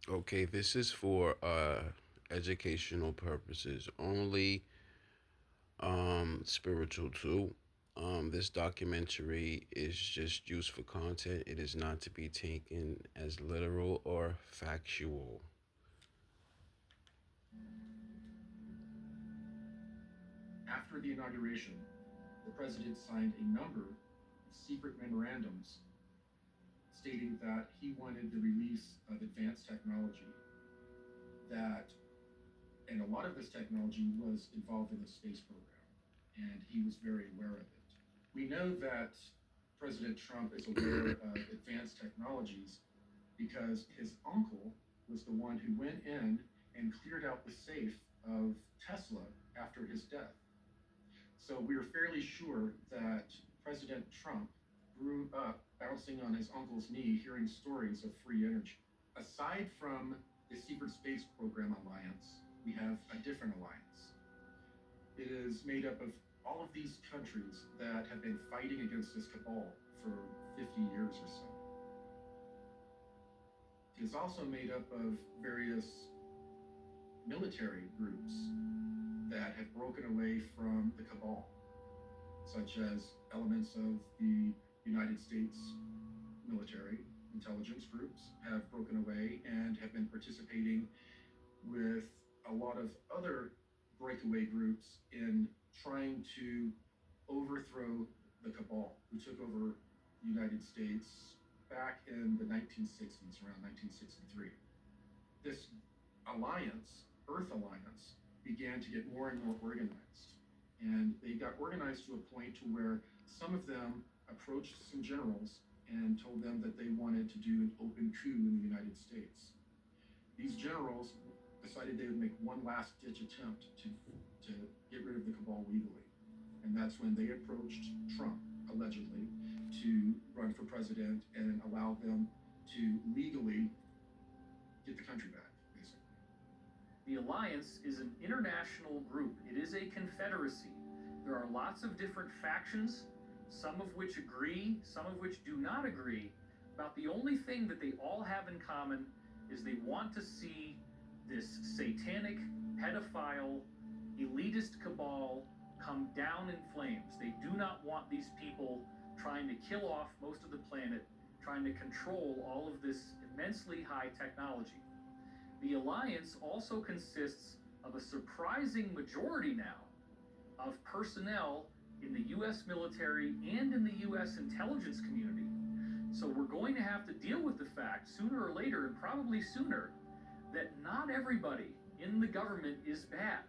Okay, this is for educational purposes only, spiritual too. This documentary is just used for content. It is not to be taken as literal or factual. After the inauguration, the president signed a number of secret memorandums stating that he wanted the release of advanced technology that, and a lot of this technology was involved in the space program, and he was very aware of it. We know that President Trump is aware of advanced technologies because his uncle was the one who went in and cleared out the safe of Tesla after his death. So we are fairly sure that President Trump grew up bouncing on his uncle's knee, hearing stories of free energy. Aside from the Secret Space Program Alliance, we have a different alliance. It is made up of all of these countries that have been fighting against this cabal for 50 years or so. It is also made up of various military groups that have broken away from the cabal, such as elements of the United States military intelligence groups have broken away and have been participating with a lot of other breakaway groups in trying to overthrow the cabal who took over the United States back in the 1960s, around 1963. This alliance, Earth Alliance, began to get more and more organized. And they got organized to a point to where some of them approached some generals and told them that they wanted to do an open coup in the United States. These generals decided they would make one last ditch attempt to get rid of the cabal legally. And that's when they approached Trump, allegedly, to run for president and allow them to legally get the country back, basically. The alliance is an international group. It is a confederacy. There are lots of different factions, some of which agree, some of which do not agree. About the only thing that they all have in common is they want to see this satanic, pedophile, elitist cabal come down in flames. They do not want these people trying to kill off most of the planet, trying to control all of this immensely high technology. The alliance also consists of a surprising majority now of personnel in the U.S. military and in the U.S. intelligence community. So we're going to have to deal with the fact sooner or later, and probably sooner, that not everybody in the government is bad.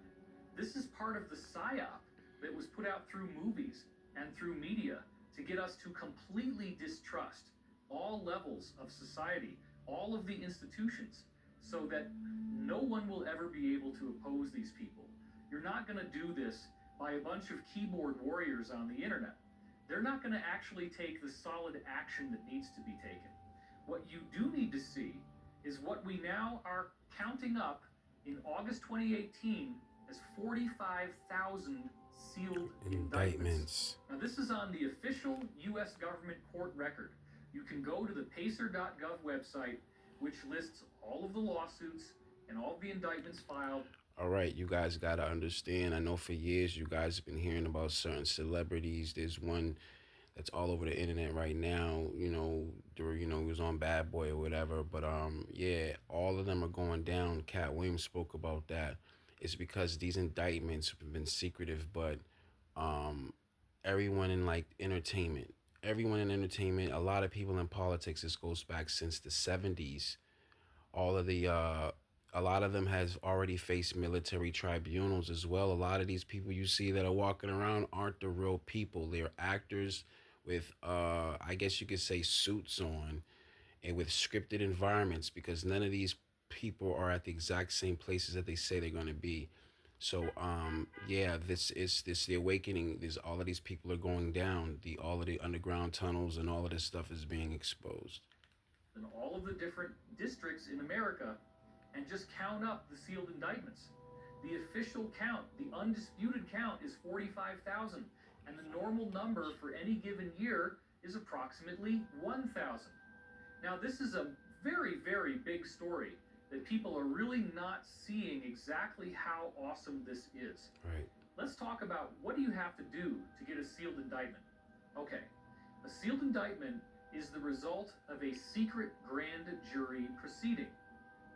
This is part of the psyop that was put out through movies and through media to get us to completely distrust all levels of society, all of the institutions, so that no one will ever be able to oppose these people. You're not going to do this by a bunch of keyboard warriors on the internet. They're not going to actually take the solid action that needs to be taken. What you do need to see is what we now are counting up in August 2018 as 45,000 sealed indictments. Indictments. Now, this is on the official U.S. government court record. You can go to the pacer.gov website, which lists all of the lawsuits and all of the indictments filed. All right, you guys got to understand. I know for years you guys have been hearing about certain celebrities. There's one that's all over the internet right now. He was on Bad Boy or whatever. But yeah, all of them are going down. Cat Williams spoke about that. It's because these indictments have been secretive, but um, everyone in like entertainment, a lot of people in politics. This goes back since the '70s. All of the a lot of them has already faced military tribunals as well. A lot of these people you see that are walking around aren't the real people. They're actors with I guess you could say suits on and with scripted environments because none of these people are at the exact same places that they say they're going to be. So yeah, this the awakening. There's all of these people are going down. The all of the underground tunnels and all of this stuff is being exposed. In all of the different districts in America and just count up the sealed indictments. The official count, the undisputed count, is 45,000, and the normal number for any given year is approximately 1,000. Now, this is a very, very big story, that people are really not seeing exactly how awesome this is. Right. Let's talk about what do you have to do to get a sealed indictment. Okay, a sealed indictment is the result of a secret grand jury proceeding.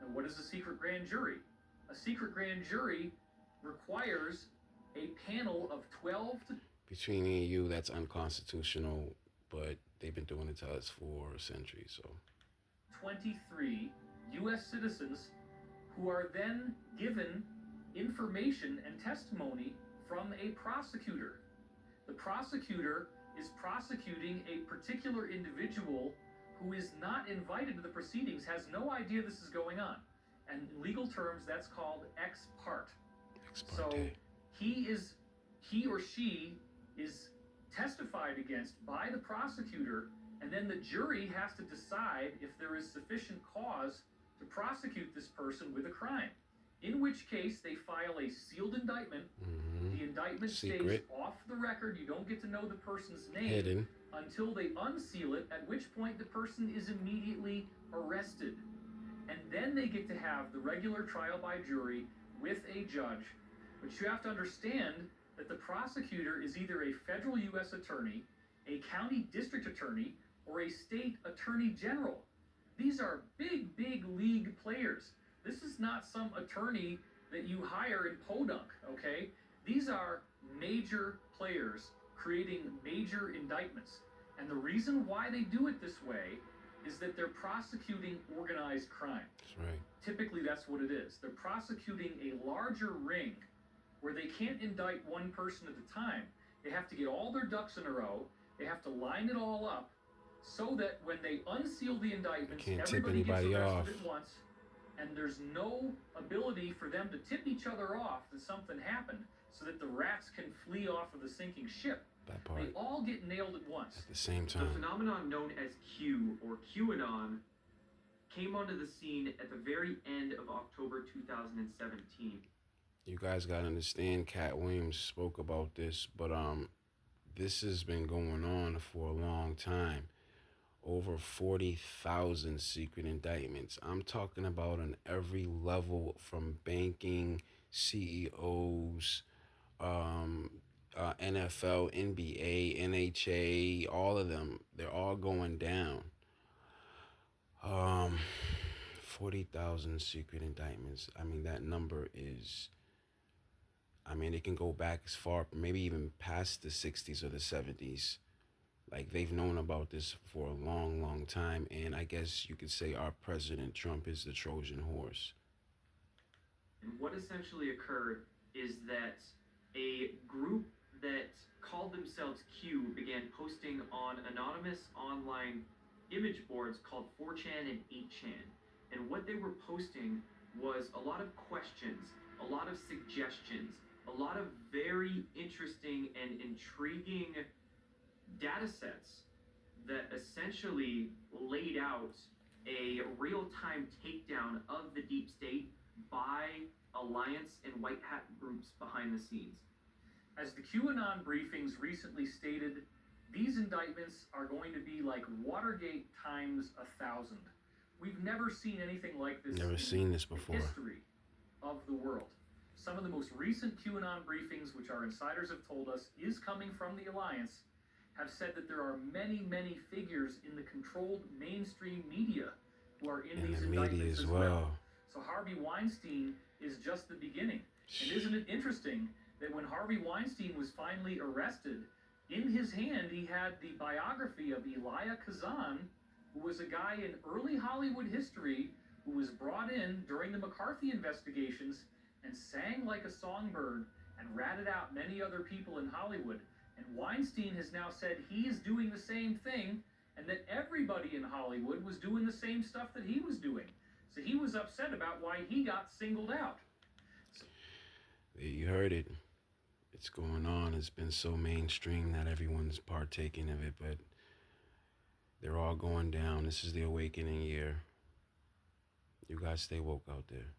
Now, what is a secret grand jury? A secret grand jury requires a panel of 12 to Between me and you, that's unconstitutional, but they've been doing it to us for centuries. So 23 U.S. citizens who are then given information and testimony from a prosecutor. The prosecutor is prosecuting a particular individual who is not invited to the proceedings, has no idea this is going on. And in legal terms, that's called ex parte. ex So parte. he or she is testified against by the prosecutor, and then the jury has to decide if there is sufficient cause to prosecute this person with a crime. In which case, they file a sealed indictment. Mm-hmm. The indictment stays Secret. off the record. You don't get to know the person's name Hidden. until they unseal it, at which point the person is immediately arrested. And then they get to have the regular trial by jury with a judge. But you have to understand that the prosecutor is either a federal U.S. attorney, a county district attorney, or a state attorney general. These are big, big league players. This is not some attorney that you hire in Podunk, okay? These are major players creating major indictments. And the reason why they do it this way is that they're prosecuting organized crime. That's right. Typically, that's what it is. They're prosecuting a larger ring where they can't indict one person at a time. They have to get all their ducks in a row. They have to line it all up so that when they unseal the indictments, Can't tip everybody gets anybody arrested off. at once, and there's no ability for them to tip each other off that something happened so that the rats can flee off of the sinking ship. That They part. all get nailed at once. At the same The time. phenomenon known as Q, or QAnon, came onto the scene at the very end of October 2017. You guys gotta understand, Cat Williams spoke about this, but this has been going on for a long time. Over 40,000 secret indictments. I'm talking about on every level, from banking, CEOs, NFL, NBA, NHA, all of them. They're all going down. Um, 40,000 secret indictments. I mean, that number is, I mean, it can go back as far, maybe even past the 60s or the 70s. Like, they've known about this for a long, long time. And I guess you could say our President Trump is the Trojan horse. And what essentially occurred is that a group that called themselves Q began posting on anonymous online image boards called 4chan and 8chan. And what they were posting was a lot of questions, a lot of suggestions, a lot of very interesting and intriguing data sets that essentially laid out a real-time takedown of the deep state by alliance and white hat groups behind the scenes. As the QAnon briefings recently stated, these indictments are going to be like Watergate times 1,000. We've never seen anything like this Never in seen this the before. history of the world. Some of the most recent QAnon briefings, which our insiders have told us is coming from the Alliance, have said that there are many, many figures in the controlled mainstream media who are in And these the media indictments as as well. So Harvey Weinstein is just the beginning. And isn't it interesting that when Harvey Weinstein was finally arrested, in his hand he had the biography of Elia Kazan, who was a guy in early Hollywood history who was brought in during the McCarthy investigations and sang like a songbird and ratted out many other people in Hollywood. And Weinstein has now said he is doing the same thing, and that everybody in Hollywood was doing the same stuff that he was doing. So he was upset about why he got singled out. You heard it. It's going on. It's been so mainstream that everyone's partaking of it, but they're all going down. This is the awakening year. You guys stay woke out there.